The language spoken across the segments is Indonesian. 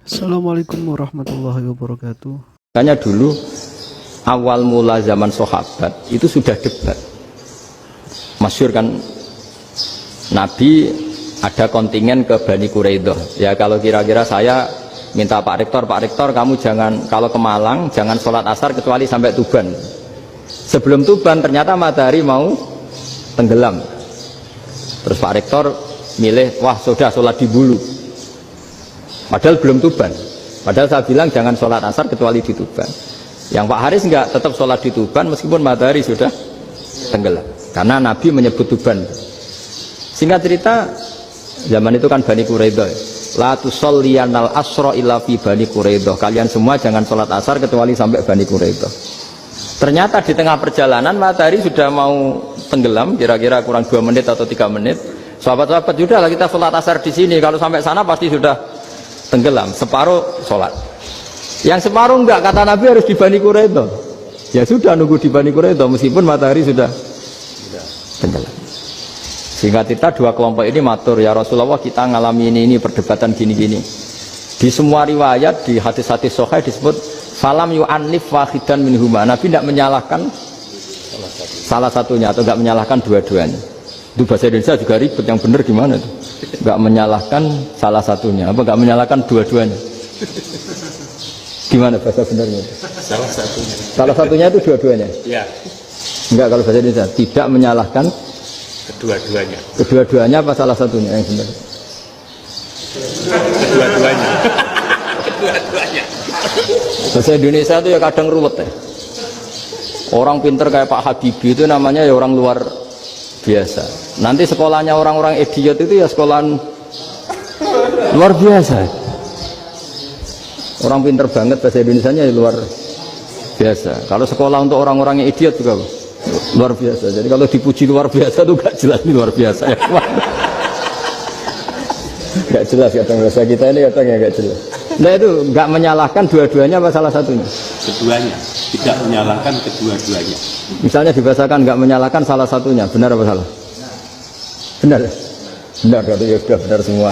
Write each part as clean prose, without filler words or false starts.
Assalamualaikum warahmatullahi wabarakatuh. Makanya dulu awal mula zaman sahabat itu sudah debat. Masyhur kan, Nabi ada kontingen ke Bani Quraidah. Ya kalau kira-kira saya minta Pak Rektor kamu jangan, kalau ke Malang jangan sholat asar kecuali sampai Tuban. Sebelum Tuban ternyata matahari mau tenggelam. Terus Pak Rektor milih, wah sudah sholat di Bulu. Padahal belum Tuban. Padahal saya bilang jangan sholat asar kecuali di Tuban. Yang Pak Haris enggak, tetap sholat di Tuban meskipun matahari sudah tenggelam. Karena Nabi menyebut Tuban. Singkat cerita, zaman itu kan Bani Quraidah. La tusolliyanal asra illa fi Bani Quraidah. Kalian semua jangan sholat asar kecuali sampai Bani Quraidah. Ternyata di tengah perjalanan matahari sudah mau tenggelam, kira-kira kurang 2 menit atau 3 menit. Sahabat-sahabat, sudah lah kita sholat asar di sini. Kalau sampai sana pasti sudah tenggelam, separuh sholat. Yang separuh enggak, kata Nabi harus di Bani Quraidah. Ya sudah, nunggu di Bani Quraidah meskipun matahari sudah tenggelam. Sehingga kita dua kelompok ini matur, ya Rasulullah kita ngalami ini perdebatan gini-gini. Di semua riwayat, di hadis-hadis sahih disebut falam yu'annif wahidan minhuma. Nabi tidak menyalahkan salah satunya atau enggak menyalahkan dua-duanya. Itu bahasa Indonesia juga ribet, yang benar gimana itu? Enggak menyalahkan salah satunya, apa enggak menyalahkan dua-duanya? Gimana bahasa benernya? Salah satunya. Salah satunya itu dua-duanya? Ya. Enggak, kalau bahasa Indonesia tidak menyalahkan Kedua-duanya. kedua-duanya apa salah satunya yang benar? Kedua-duanya. Kedua-duanya. Bahasa Indonesia itu ya kadang ruwet ya. Orang pinter kayak Pak Habibie itu namanya ya orang luar biasa. Nanti sekolahnya orang-orang idiot itu ya sekolahan luar biasa. Orang pinter banget bahasa Indonesianya ya luar biasa. Kalau sekolah untuk orang-orang yang idiot juga luar biasa. Jadi kalau dipuji luar biasa itu gak jelas ini luar biasa ya. Gak jelas kadang bahasa kita ini kadang ya gak jelas. Nah itu gak menyalahkan dua-duanya apa salah satunya? Keduanya. Tidak menyalahkan kedua-duanya. Misalnya dibahasakan nggak menyalahkan salah satunya, benar apa salah? Benar, benar, ya sudah benar semua.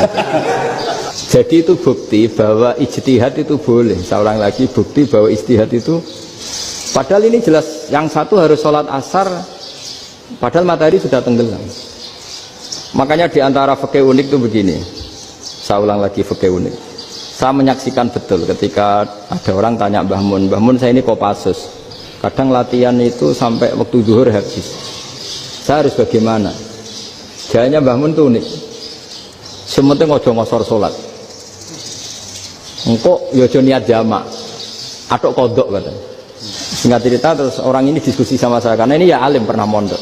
Jadi itu bukti bahwa ijtihad itu boleh. Seorang lagi bukti bahwa ijtihad itu, padahal ini jelas yang satu harus sholat asar, padahal matahari sudah tenggelam. Makanya diantara fikih unik itu begini. Saya ulang lagi fikih unik. Saya menyaksikan betul ketika ada orang tanya Mbah Mun saya ini Kopassus. Kadang latihan itu sampai waktu zuhur habis. Saya harus bagaimana? Jawabnya Mbah Mun itu unik. Sementing ojo ngosor sholat. Engkau yojo niat jamak. Atok kodok katanya. Singkat cerita terus orang ini diskusi sama saya. Karena ini ya alim pernah mondok.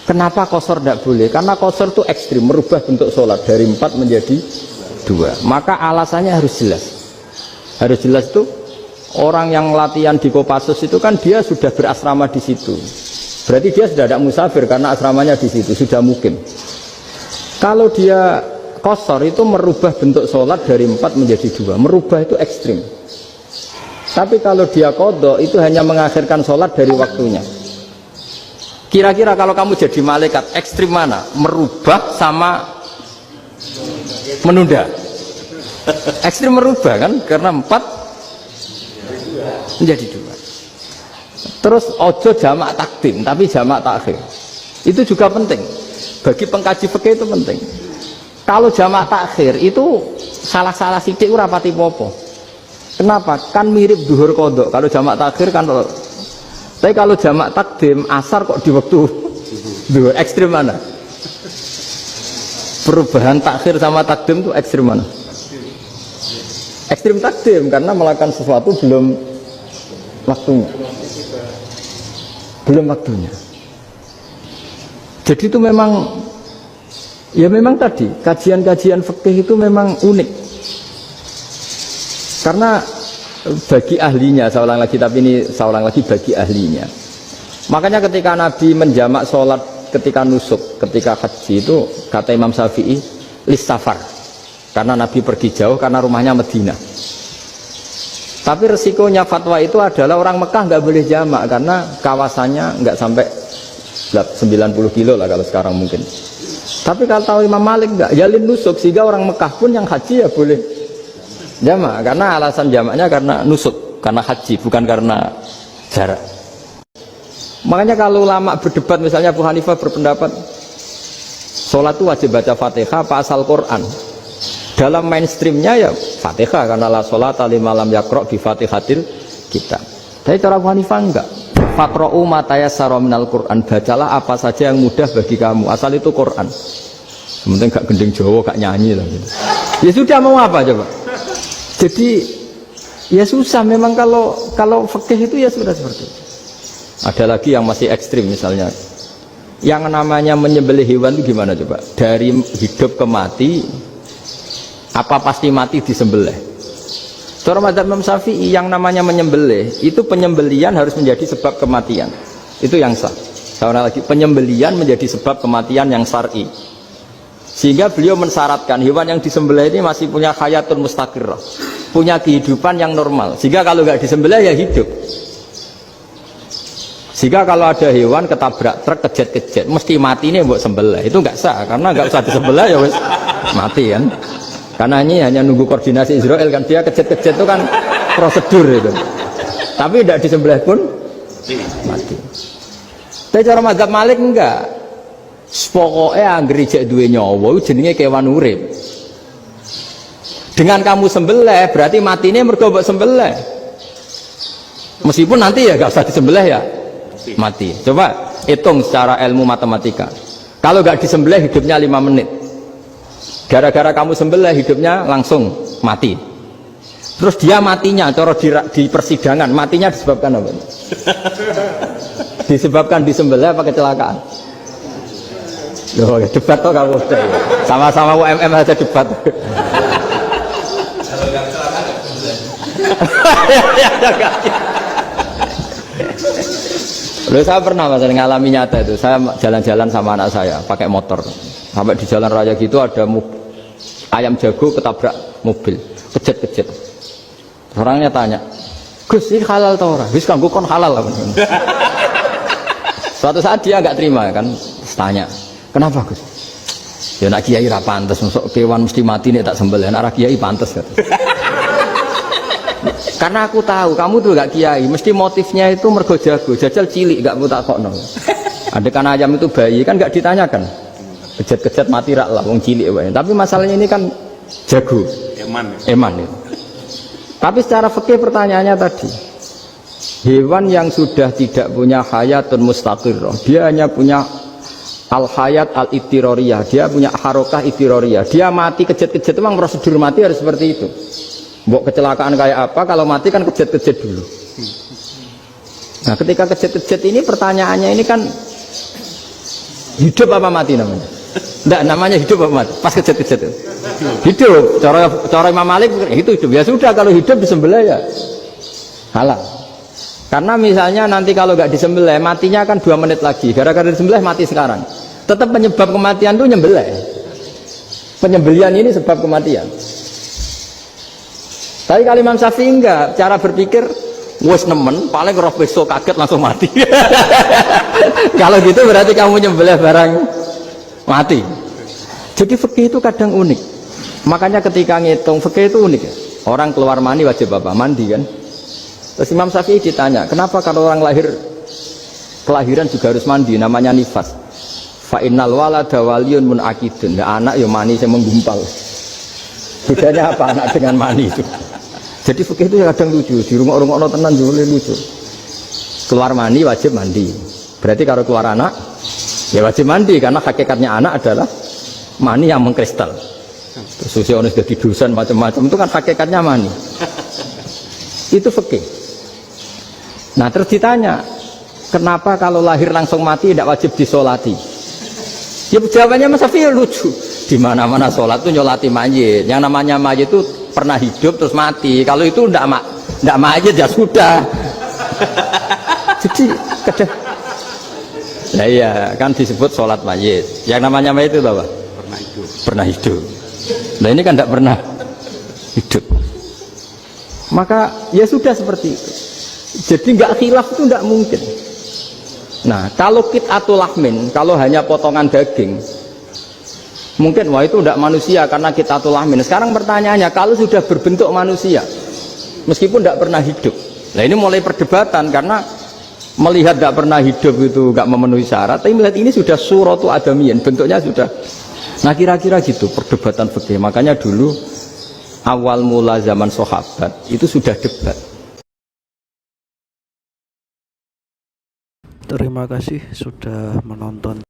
Kenapa kosor tidak boleh? Karena kosor itu ekstrim. Merubah bentuk sholat dari 4 menjadi 2. Maka alasannya harus jelas. Harus jelas itu orang yang latihan di Kopassus itu kan dia sudah berasrama di situ. Berarti dia sudah tidak musafir karena asramanya di situ, sudah mukim. Kalau dia kosor itu merubah bentuk sholat dari 4 menjadi 2. Merubah itu ekstrim. Tapi kalau dia qadha itu hanya mengakhirkan sholat dari waktunya. Kira-kira kalau kamu jadi malaikat ekstrim mana? Merubah sama menunda. Ekstrim merubah kan, karena 4 menjadi 2. Terus ojo jamak takdim tapi jamak takhir. Itu juga penting. Bagi pengkaji fikih itu penting. Kalau jamak takhir itu salah-salah sithik ora pati popo. Kenapa? Kan mirip zuhur qadha. Kalau jamak takhir kan, tapi kalau jamak takdim asar kok di waktu zuhur, ekstrim mana? Perubahan takhir sama takdim itu ekstrim mana? Ekstrim takdim karena melakukan sesuatu belum waktunya. Belum waktunya. Jadi itu memang, ya memang tadi kajian-kajian fikih itu memang unik. Karena bagi ahlinya, saya ulang lagi, tapi ini saya ulang lagi bagi ahlinya. Makanya ketika Nabi menjamak sholat ketika nusuk, ketika haji itu kata Imam Syafi'i lissafar, karena Nabi pergi jauh karena rumahnya Madinah. Tapi resikonya fatwa itu adalah orang Mekah nggak boleh jamak karena kawasannya nggak sampai 90 kilo lah kalau sekarang mungkin. Tapi kalau tahu Imam Malik nggak, ya nusuk, sehingga orang Mekah pun yang haji ya boleh Jamak, karena alasan jamaknya karena nusuk, karena haji, bukan karena jarak. Makanya kalau ulama berdebat, misalnya Abu Hanifah berpendapat sholat itu wajib baca Fatihah apa asal Quran. Dalam mainstreamnya ya Fatihah, karena la sholat lima lam yakro bi Fatihatil kitab. Tapi cara Abu Hanifah enggak. Faqra'u ma tayassara minal Quran, bacalah apa saja yang mudah bagi kamu, asal itu Quran. Sementing gak gending Jawa, gak nyanyi lah gitu. Ya sudah, mau apa coba? Jadi ya susah memang kalau fikih itu ya sudah seperti itu. Ada lagi yang masih ekstrim, misalnya yang namanya menyembelih hewan itu gimana coba? Dari hidup ke mati, apa pasti mati disembelih? Cara mazhab Imam Syafi'i yang namanya menyembelih itu penyembelian harus menjadi sebab kematian. Itu yang sah. Sekarang lagi, penyembelian menjadi sebab kematian yang syar'i. Sehingga beliau mensyaratkan hewan yang disembelih ini masih punya hayatun mustaqirrah, punya kehidupan yang normal. Sehingga kalau nggak disembelih ya hidup. Sehingga kalau ada hewan ketabrak truk kejet-kejet mesti mati ini buat sembelih, itu nggak sah, karena nggak usah disembelih ya wes mati kan. Karena ini hanya nunggu koordinasi Israel kan, dia kejet-kejet itu kan prosedur itu. Tapi tidak disembelih pun mati. Tapi cara mazhab Malik enggak. Pokoknya anggere jek duwe nyawa jenenge kewan urip. Dengan kamu sembelih berarti matine mergo mbok sembelih. Meskipun nanti ya enggak usah disembelih ya mati. Coba hitung secara ilmu matematika. Kalau enggak disembelih hidupnya 5 menit. Gara-gara kamu sembelih hidupnya langsung mati. Terus dia matinya, cara di persidangan matinya disebabkan apa? Disebabkan disembelih apa kecelakaan? Loh, ya debat toh kamu. Sama-sama UMM aja debat. Kalau nggak kecelakaan nggak disembelih. Loh, saya pernah mas ngalami nyata itu. Saya jalan-jalan sama anak saya pakai motor. Sampai di jalan raya gitu ada ayam jago ketabrak mobil, kejet-kejet. Orangnya tanya, Gus ini halal tau orang? Gus kanggo kon halal lah. Suatu saat dia nggak terima kan, tanya, kenapa Gus? Ya nak kiai ra pantes, masuk kewan mesti mati nih tak sembelih. Nak kiai pantes kata. Karena aku tahu kamu tuh gak kiai, mesti motifnya itu mergo jago, jajal cilik gak mau tak kokno. Adekan ayam itu bayi kan gak ditanyakan. Kejet-kejet mati rak lah wong cilik wae. Tapi masalahnya ini kan jago. Eman itu. Tapi secara fikih pertanyaannya tadi, hewan yang sudah tidak punya hayatun mustaqirrah, dia hanya punya al-hayat al-ittiroriyah, dia punya harokah ittiroriyah. Dia mati kejet-kejet, memang prosedur mati harus seperti itu. Mbok kecelakaan kayak apa, kalau mati kan kejet-kejet dulu. Nah ketika kejet-kejet ini pertanyaannya ini kan hidup apa mati namanya? Enggak, namanya hidup apa mati? Pas kejet-kejet itu hidup. Cara Imam Malik itu hidup. Ya sudah, kalau hidup disembelih ya halal. Karena misalnya nanti kalau nggak disembelih matinya kan 2 menit lagi. Gara-gara disembelih mati sekarang. Tetap penyebab kematian itu nyembelih. Penyembelian ini sebab kematian. Tapi kalau Imam Syafi'i enggak, cara berpikir wes nemen, paling roh besok kaget langsung mati. Kalau gitu berarti kamu nyembelih barang mati. Jadi fikih itu kadang unik. Makanya ketika ngitung fikih itu unik ya. Orang keluar mani wajib apa? Mandi kan. Terus Imam Syafi'i ditanya, kenapa kalau orang lahir kelahiran juga harus mandi? Namanya nifas. Fa innal walada waliyun munakidun. Ya, anak ya mani yang menggumpal. Bedanya apa anak dengan mani itu? Jadi fikih itu kadang lucu. Di rumah-rumah tenan juga lucu. Keluar mani wajib mandi. Berarti kalau keluar anak ya wajib mandi, karena hakikatnya anak adalah mani yang mengkristal. Terus usia orang sudah tiduran macam-macam itu kan hakikatnya mani. Itu fikih. Nah terus ditanya, kenapa kalau lahir langsung mati tidak wajib disolati? Ya jawabannya Mas Syafi'i lucu. Di mana-mana sholat itu nyolati mayit. Yang namanya mayit itu pernah hidup terus mati. Kalau itu tidak mayit ya sudah. Jadi kadang, nah iya kan disebut sholat mayit. Yang namanya mayit itu apa? Pernah hidup. Pernah hidup. Nah ini kan tidak pernah hidup. Maka ya sudah seperti itu. Jadi nggak khilaf itu nggak mungkin. Nah kalau qit'atul lahmin, kalau hanya potongan daging, Mungkin wah itu tidak manusia karena kita tulamin. Sekarang pertanyaannya, kalau sudah berbentuk manusia, meskipun tidak pernah hidup, nah ini mulai perdebatan karena melihat tidak pernah hidup itu nggak memenuhi syarat. Tapi melihat ini sudah suratu adamiyin, bentuknya sudah. Nah kira-kira gitu perdebatan fikih. Makanya dulu awal mula zaman sahabat itu sudah debat. Terima kasih sudah menonton